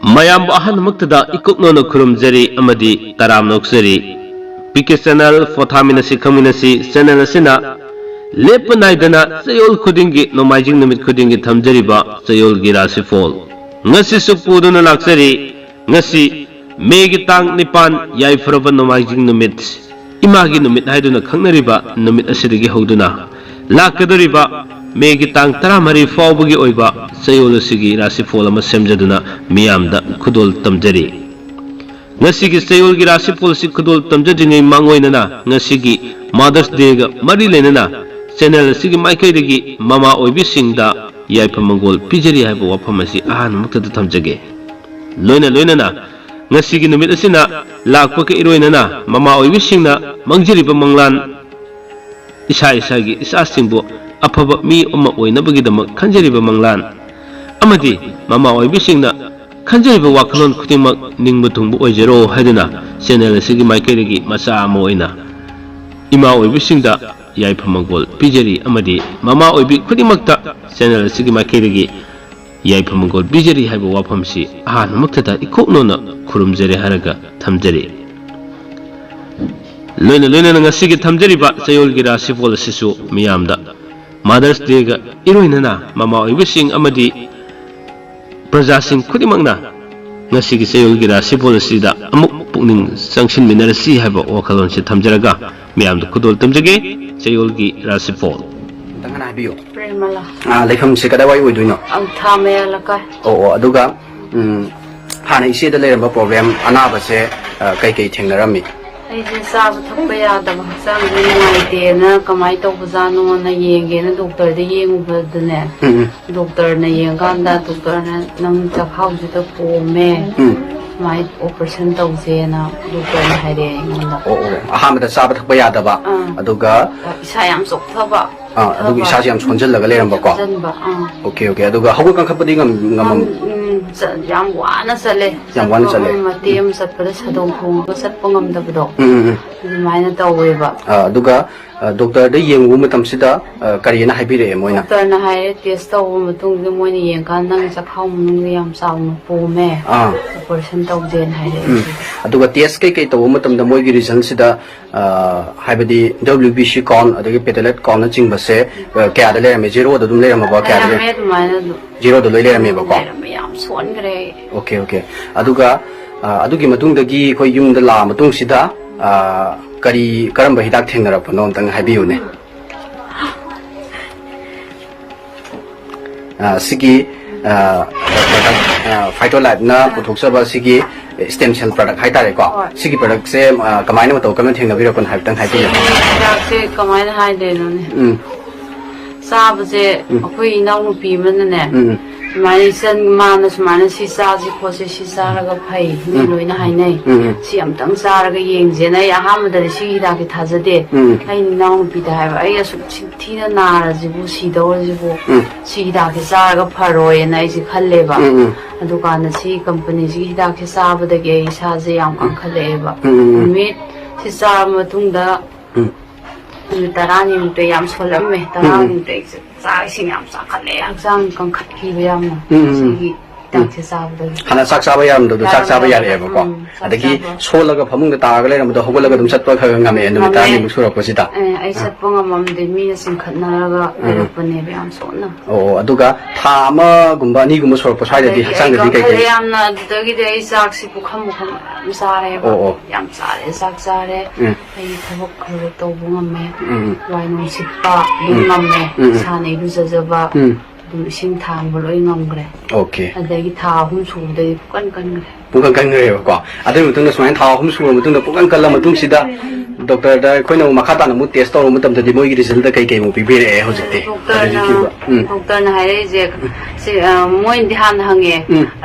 ꯃꯌꯥꯝ ꯑꯍꯟꯃꯛꯇꯗ ꯏꯀꯨꯞꯅꯅ ꯈꯨꯔꯨꯝꯖꯔꯤ ꯑꯃꯗꯤ ꯇꯔꯥꯝ ꯅꯣꯛꯆꯔꯤ ꯄꯤके channel फोथामिनसी खमिनसी channel असिना लेप नाइदना चयोल खुदिंगी नोमाइजिंग नुमित खुदिंगी थमजरिबा चयोल गी राशिफोल ngasi सुपुदुना लाक्सरी ngasi मेगी तांग निपान याइफरबा नोमाइजिंग नुमित इमागी नुमित हाइदुना खंगनरिबा नुमित असिदगी हौदुना लाकदरिबा मेगी तांग तरामरी फावबगी ओइबा चयोल असिगी राशिफोल अमा सेमजदुना मियामदा खुदोल तमजरी ngasi चयोल की राशिफोल से खुदोल तमजदिंगै मांगोइनना ngasi मदर्स डे गा मरी लेनना चैनल सिगी माइकैदगी ममा ओइबि सिंगदा याइफमंगोल पिजरी हाइबो वाफम असि आहान मुक्तद थमजगे लोइना लोइनना ngasi नुमित असिना लाकपके इरोइनना ममा ओइबि सिंगना मंगजरिबा मंगलान इसा इसागी इसा सिंगबो अफबा मी अमा ओइनबगिदमक खंजरिबा मंगलान अमदि ममा ओइबि सिंगना खंजरिबा वाखलोन खुदिमक निंगबु थुंगबु ओइजरो हाइदना चैनल सिगी माइकैदगी मचा अमा ओइना इमा ओइबि सिंगदा याइफमंगोल पिजरी अमदि ममा ओइबि खुदिमकता चैनल सिगी माइकैदगी याइफमंगोल पिजरी हाइबो वाफमसी आहान मक्तदा इकोनोना खुरुमजरे हारगा थमजरी लोइना लोइना ngasi थमजरिबा चयोलगी राशिफोल सिसु मियामदा मदर्स डे गा इरोइनना ममा ओइबि सिंग अमदि प्रजा सिंह खुदिमकना ngasi चयोलगी राशिफोल सिदा अमुक पुनिंग संगसिन मिनरसी हाइबा वखलोन से थमजरगा मियामदा खुदोल तमजगे चयोलगी राशिफोल तंगना हाबियो प्रेमला लेखम से कदावाई ओइदुइनो थामेला का अदुगा हाना इसेदा लेरबा प्रॉब्लम अनाबा से कई कई थेंगनरमी ऐसे साब थप्पा यादबा हक्चांग नुंगाइतेना कमाई तौबजानोना येंगेना डॉक्टर दे येंगुबदने डॉक्टर ने येंगांदा डॉक्टर ने नंग चखाउजिदा पोमे माइ ऑपरेशन तौजेना डॉक्टर ने हाइरे इंगना अहामदा साब थप्पा यादबा अदुगा इसा याम सोक्थबा अदुगा इसा याम सोंजलगा लेरबा को ओके ओके अदुगा हगु कंखपदि ngam याम वाना चले मतेम चतपदा सदों थोंगा चतपा ngamdabdo माइना तौवेबा अदुगा डॉक्टर दे येंगु मतमसिदा करियना हाइबिरे मोइना डॉक्टर ना हाइरे टेस्ट तौबा मतुंग मोइना येंगान नंग चखाउ मनुंग याम चावना पोमे ऑपरेशन तौजेन हाइरे अदुगा टेस्ट कई तौबा मतमदा मोइगी रिजल्ट सिदा हाइबदी WBC काउंट अदगी पेटेलेट काउंट चिंगबसे क्या दले में 0 द दुम लेरमबा क्या दले 0 द लोइ लेरमेबा को याम सोनग्रे ओके ओके अदुगा अदुगी मतुंगदगी कोई युमदा ला मतुंग सिदा करी करम हिदाक थेंगरपनो तंग हाइबियुने सिगी फाइटोलाइफ ना पुथोक्सबा सिगी स्टेम सेल प्रोडक्ट हाइतारे को सिगी प्रोडक्ट से कमाइना मतो कमें थेंगबिरपन हाइतंग हाइबियो प्रोडक्ट से कमाइना हाइदेनोने साबसे अखोई इनाउनुपी मनने माने सन मानस माने सी चाजी खोसे सी चारगा फै नि लोइना हाइनै सी अमतंग चारगा येंगजेना याहामदे सी हिदाकि थाजदे आइ नाउनुपी दा हाइबा आइ असु थिना नारजिबु सीदौरजिबु सी हिदाकि चारगा फरोयना आइजि खल्लेबा अदुकान सी कंपनी जी हिदाकि चाबदगे इसाजे याम कंखलेबा मिट सी चार मतुंगदा तरानी मुते याम सोलमे तरानी मुते चाइसिंग याम चाखले हक्चांग कंखटखिबा यामना सिगी तांचे चाबदे हना चाक चाबा यामदो चाक चाबा यारेबा को अदगी सोलगा फमुंग तागा लेरमदो हगलगा दुम चटपा खगंगामे नुमितानि मुसुरपसिदा आई चटपा ngamamde मीना सिंखतनारगा लेरपने याम सोना ओ अदुगा था अमा गुम्बा नि गुम्बा सोरप साइददि हक्चांगदि कई यामना अदुदगी दे चाक सि पुखम पुखम सारे याम सारे चाक सारे आई थबक खरो तौबु ngame वाइनो सिप्पा ngame साने रुजजबा इसिंग थांबा लोइ ngamgre ओके अदगी था हुम सुबदे कन कनगरे पुकन कनगरे को अदे मुतुंग सुमाइन था हुम सुबा मुतुंग पुकन कल्ला मुतुंग सिदा डॉक्टर दा कोइना मखाता न मु टेस्ट तौर मतम दि मोइगी रिजल्ट कई कई मु पिबिरे होजिते डॉक्टर ना हाइरे जे से मोइ ध्यान हंगे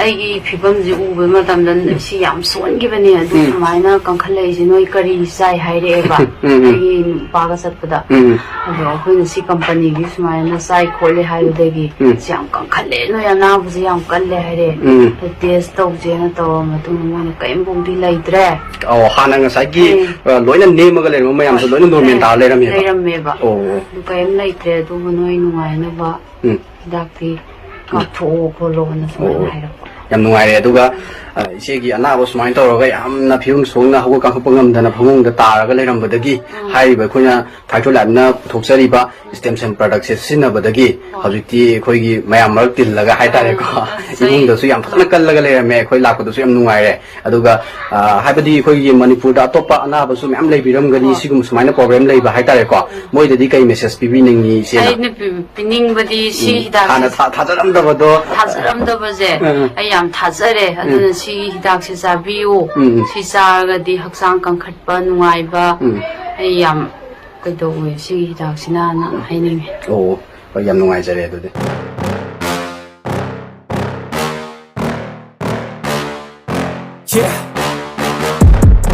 आइगी फिबम जि उबे मतम दन सि याम सोनगिबने अदु समाइना कंखले जि नोइ करी साइ हाइरेबा आइगी पागा सतपदा अदो अखोइन सि कंपनी गी समाइना साइ खोले हाइदेगी सि याम कंखले नो या ना बुजि याम कल्ले हाइरे टेस्ट तौजेना तौ मतुंग मोइ कयम बुंदि लाइत्रे ओ हाना ngसाइगी लोइना नेमगा लेरम मयाम सो लोइना नॉर्मल ता लेरमेबा ओ कयम लाइत्रे दु नोइ नुगाइनबा दाक्ति काथो खोलो न समाइना हाइरप yam nungai re aduga isegi anaba sumai tawraga yamna phiyung songna hawa kangkhapa ngamdana phangungda taraga leirambadagi haiba khoina Phytolab thokchari ba stem cell product se sinabadagi hojikti khoigi mayam marak tillaga haitare ko imungda su yam phana kallaga leirame khoi lakpadu su yam nungai re aduga haibadi khoigi Manipur da atopa anaba su yam leibiramgani sigum sumaina problem leiba haitare ko moidadi kai message pibi ningi se ai ne pining badi si hidak ana thajaramdabado je ai yam thajare aduna si hidak se sabiu si sarga di haksang kangkhatpa nungaiba ai yam kaido we si hidak sina na haining oh yam nungai jare adudi yeah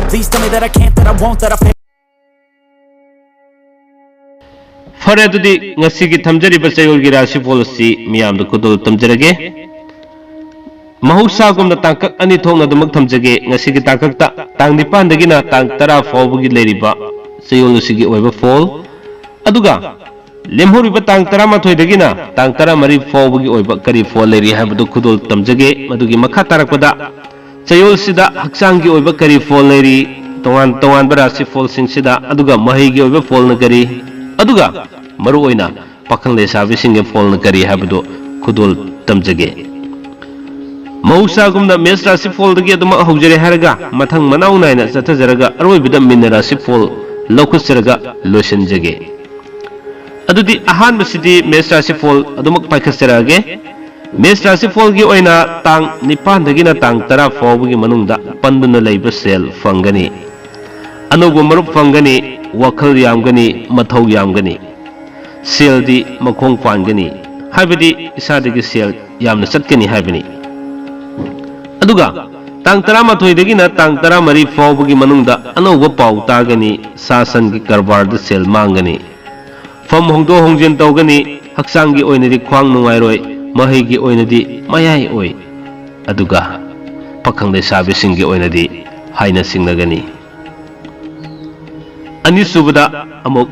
please tell me that I can't that I won't that I pay फरे अदुदी ngasi gi thamjari ba chayol gi rashi policy miyam da kudul tamjarage mahausa gumna tangkak ani thongna dumak thamjage ngasi gi tangkak ta tang nipan dagi na tang tara fawbu gi leriba chayol sigi oiba fall aduga lemhori ba tang tara ma thoi dagi na tang tara mari fawbu gi oiba kari fall leri habdu kudul tamjage madugi makha tarakpada chayol sida haksang gi oiba kari fall leri tongan tongan ba rashi fall sing sida aduga mahi gi oiba fall na kari aduga maru oina pakhang le sabi singe fall na kari habdo khudul tamjage mausa gumna mes rasi fall dagi aduma hojare haraga mathang manau naina chata jaraga aroi bida min rasi fall lokhusraga lotion jage adudi ahan basidi mes rasi fall aduma paikhaserage mes rasi fall gi oina tang nipan dagi na tang tara fall gi manungda panduna leiba sel fangani anugo marup fangani wakhal yamgani mathau yamgani sel di makhong pangani haibadi isadagi sel yamna chatkani haibani aduga tang tara mathoi dagi na tang tara mari fawbugi manungda anoba pau tagani sasan gi karbar da sel mangani fam hongdo hongjen tawgani haksang gi oinadi khwang nungai roi mahi gi oinadi mayai oi aduga pakhang de sabi singi oinadi haina singnagani ani subada amok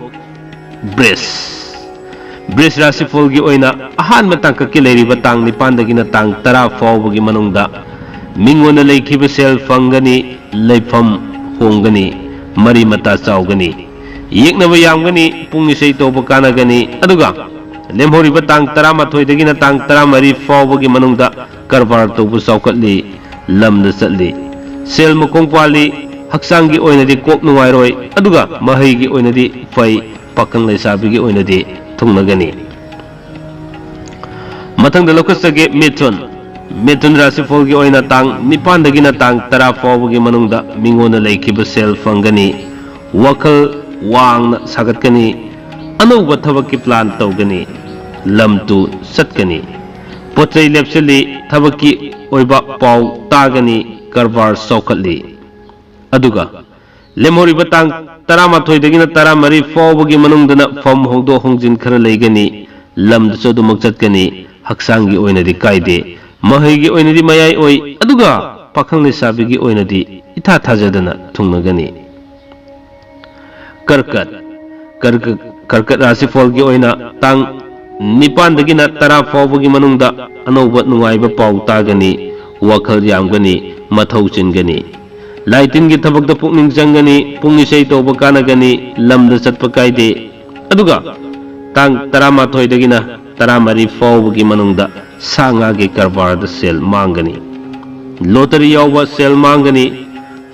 breast rasi folgi oina ahan matang ka kileri batang ni pandagi na tang tara fawbugi manungda mingona leikhiba sel fangani leifam hongani mari mata chaugani yeknaba yamgani pungni sei toba kanagani aduga lemhori batang tara mathoi dagi na tang tara mari fawbugi manungda karbar tobu saukatli lamda chatli sel makong pali haksangi oinadi kok nungai roi aduga mahi gi oinadi fai pakang leisabi gi oinadi thungnagani mathang da lokasage metun rasi fol gi oina tang nipan dagi na tang tara fawbu gi manungda mingona leikiba sel fangani wakal wang sagatkani anuba thabaki plan tawgani lamtu satkani pochai lepsali thabaki oiba pau tagani karbar saukatli aduga lemhori batang tara mathoi dagina tara mari fawbugi manungdana fam hongdo hongjin khara leigani lamda chodumak chatkani haksangi oinadi kaide mahi gi oinadi mayai oi aduga pakhang le sabigi oinadi itha thajadana thungnagani karkat rasi folgi oina tang nipan dagina tara fawbugi manungda anoba nungaiba pau tagani wakhal yamgani mathau chingani laitin gi thabak da pukning jangani pungni sei toba kanagani lamda chatpa kaide aduga tang tarama thoi dagina taramari fawbugi manungda sanga gi karbar da sel mangani lottery yawa sel mangani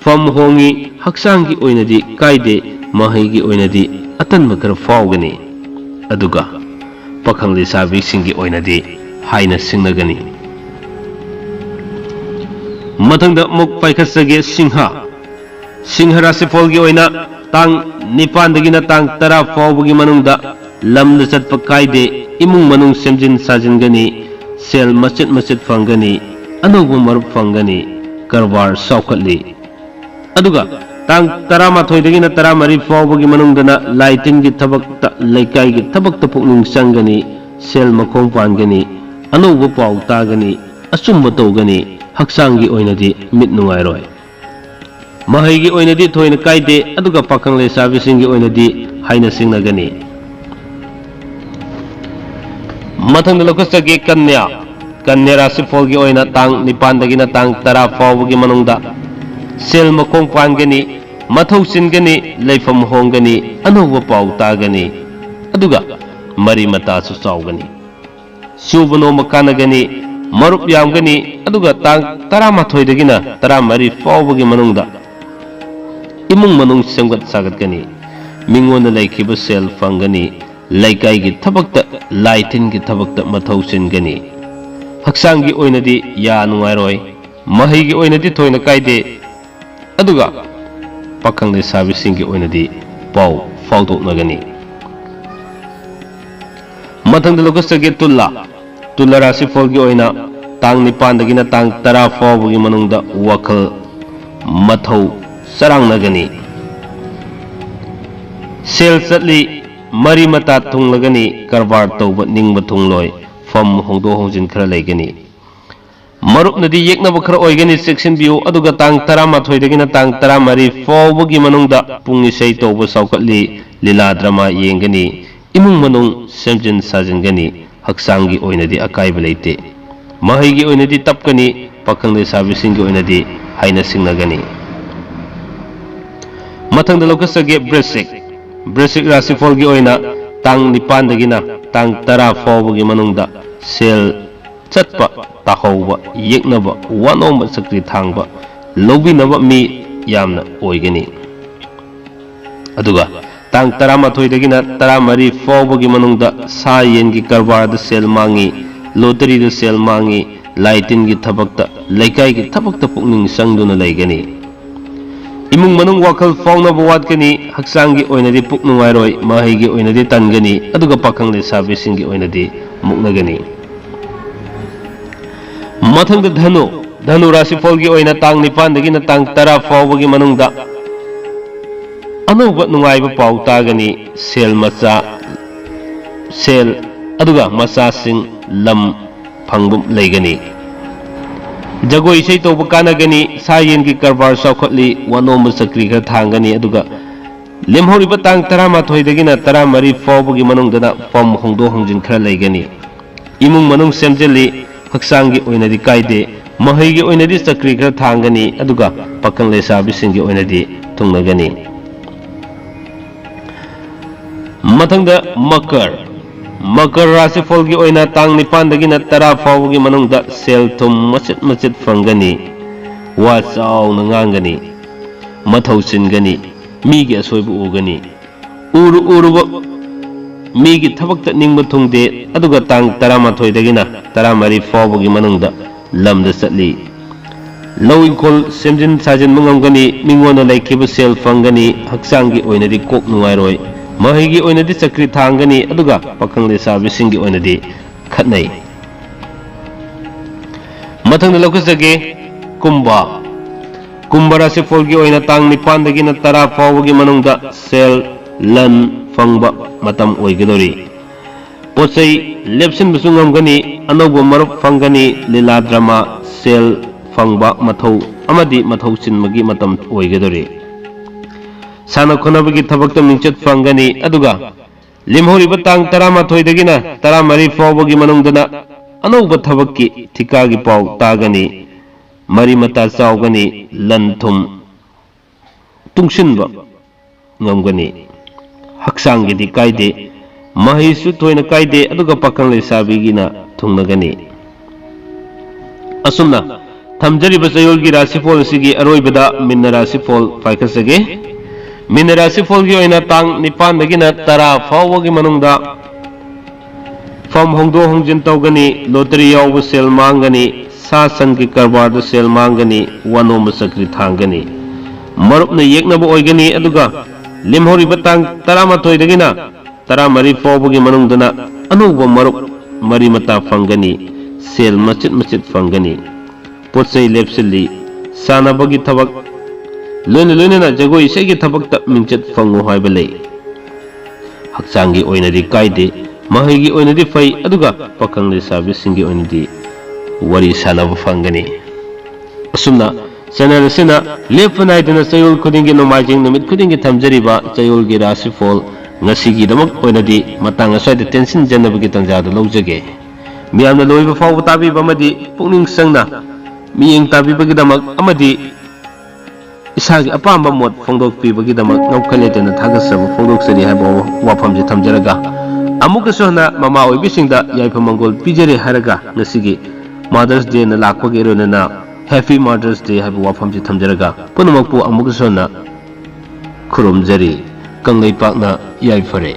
fam hongi haksangi oinadi kaide mahi gi oinadi atan makar fawgani aduga pakhang le sabi singi oinadi haina singnagani mathangda muk paikhatsage singha rasi folgi oina tang nipan dagina tang tara fawbugi manungda lamda chatpa kaide imung manung semjin sajin gani sel machet fangani anubu marup fangani karbar saukatli aduga tang tara mathoi dagina tara mari fawbugi manungdana laitin gi thabak ta laikai gi thabak ta pukning sangani sel makhong pangani anubu pau tagani asumba tawgani haksangi oinadi mit nungai roi mahi gi oinadi thoina kaide aduga pakhang le sabi singi oinadi haina singnagani mathang lokasage कन्या राशिफल की ओइना तांग निपानदगिना तांग 10 फावगी मनुंगदा cell मखोंग पानगनी मथौ चिनगनी लेफम होंगनी अनौब पाउ तागनी अदुगा मरी मतासु चाउगनी सुबनो मकानगनी मरुप यामगनी अदुगा तांग 18दगिना 14 फावगी मनुंगदा इमुंग मनुंग सेमगत सागतगनी मिंगोन लेखिब cell फंगनी लेकाई की थबकत लाइटिन की थबकत मथौ चिनगनी हक्सांग की ओइनदी या नुआरोय महई की ओइनदी थोइना कायदे अदुगा पाखंग लेसाबिसिंग की ओइनदी पाउ फाउदोकनगनी मथंग लोकसगे तुला राशिफल की ओइना तांग निपानदगिना तांग 10 फावगी मनुंगदा वखल मथौ सरांगनगनी सेल चटली मरी मता थुंगलगनी कारबार तौब निंगब थुंगलोय फम होंदो होंजिन खरा लेगनी मरुप नदी येकनब खरा ओइगनी सेक्शन बियो अदुगा तांग 18दगिना तांग 13 फावगी मनुंगदा पुंग इसै तौब साउकटली लीला ड्रामा येंगनी इमुंग मनुंग सेमजिन साजिनगनी हक्सांगी ओइनदी अकाइब लेते महैगी ओइनदी तपकनी पाखंग लेसाबिसिंगी ओइनदी हाइना सिंगनगनी मथंग लोकसगे वृश्चिक राशिफल की ओइना तांग निपानदगिना तांग 10 फावगी मनुंगदा सेल चटपा ताहौबा येकनबा वानोम सक्रि थांगबा लौबिनबा मी यामना ओइगनी अदुगा तांग 18दगिना 13 फावगी मनुंगदा सा येन की कारबार सेल मांगी लोटरी द सेल मांगी लाइटिन की थबकता लेकाई की थबकता पुकनिंग संगदुना लेगनी इमुंग मनुंग वाखल फाउनब वाटकनी हक्सांगी ओइनदी पुक नुंगाइरोय महैगी ओइनदी तनगनी अदुगा पाखंग लेसाबिसिंगी ओइनदी मुक्नगनी मथंग धनु राशिफल की ओइना तांग निपानदगिना तांग 10 फावगी मनुंगदा अनौब नुंगाइब पाउ तागनी सेल अदुगा मसासिंग लम फंगबुम लेगनी जगोई इसे तौब कानगनी सायेन की कारबार साउखटली वानोम सक्रि खर थांगनी अदुगा लेमहौरिब तांग 18दगिना 13 फावगी मनुंगदना फम होंदो होंजिन खर लेगनी इमुंग मनुंग सेमजेली हक्सांगी ओइनदी कायदे महैगी ओइनदी सक्रि खर थांगनी अदुगा पाखंग लेसाबिसिंगी ओइनदी थुंगनगनी मथंगदा मकर राशिफल की ओइना तांग निपानदगिना 10 फावगी मनुंगदा सेल थुम मचित फंगनी वा चाउना nganगनी मथौ चिनगनी मीगी असोइब उगनी उरुब मीगी थबकत निंगब थुंगदे अदुगा तांग 18दगिना 13 फावगी मनुंगदा लमदा चटली लौ इंखोल सेमजिन साजिन मंगमगनी मिंगोना लेखिब सेल फंगनी हक्सांगी ओइनदी कोक नुंगाइरोय महैगी ओइनदी सक्रि थांगनी अदुगा पाखंग लेसाबिसिंगी ओइनदी खतनै मथंग लोकसगे कुंभ राशिफल की ओइना तांग निपानदगिना 10 फावगी मनुंगदा सेल लन फंगबा मतम ओइगदोरी पोचै लेप्सिन बसु ngमगनी अनौब मरुप फंगनी लीला ड्रामा सेल फंगबा मथौ अमदी मथौ चिनमगी मतम ओइगदोरी साना खोनबगी थबकत मिंचत फंगनी अदुगा लिमहौरिब तांग 18दगिना 13 फावगी मनुंगदना अनौब थबककी थिकागी पाउ तागनी मरी मता चाउगनी लनथुम तुंगसिनबा ngमगनी हक्सांगीदी कायदे महैसु थोइना कायदे अदुगा पाखंग लेसाबिगिना थुंगनगनी असुमना थमजरिब चयोलगी राशिफल सिगी अरोइबदा मिन राशिफल फाइखसगे मीन राशिफल की ओइना तांग निपानदगिना 10 फावगी मनुंगदा फम होंदो होंजिन तौगनी लोटरी याव सेल मांगनी सा सन की कारबार सेल मांगनी वानोम सक्रि थांगनी मरुपना येकनब ओइगनी अदुगा लिमहौरिब तांग 18दगिना 13 फावगी मनुंगदना अनौब मरुप मरी मता फंगनी सेल मचित फंगनी पोचै लेप्सिली सानबगी थबक लोइना जगोई इसेगी थबकत मिंचत फंगो हाइबा लई हक्सांगी ओइनदी कायदे महैगी ओइनदी फै अदुगा पाखंग लेसाबिसिंगी ओइनदी वरी सानब फंगनी असुमना चैनल असिना लेपनाइदना चयोल खुदिंगी नोमाइजिंग नुमित खुदिंगी थमजरिबा चयोलगी राशिफल ngasiगी damak oinadi matang asai de tension janabagi tanjada lawjage मियामना लोइबा फावबा ताबीबा अमदी पुकनिंग संगना मियेंग ताबीबगिदमक अमदी इसागी अपाम्बा मोट फोंदोकपीबगिदमक नौखलेतेना थागसब फोंदोकसरी हाइबा वाफमजे थमजरगा अमुकसोना ममा ओइबिसिंगदा याइफा मंगोल पिजरे हारगा ngasiगी मदर्स डे ना लाखपगे रोनना हैप्पी मदर्स डे हाइबा वाफमजे थमजरगा पुनमकपु अमुकसोना खुरुमजरी कंगै पाकना याइफरे।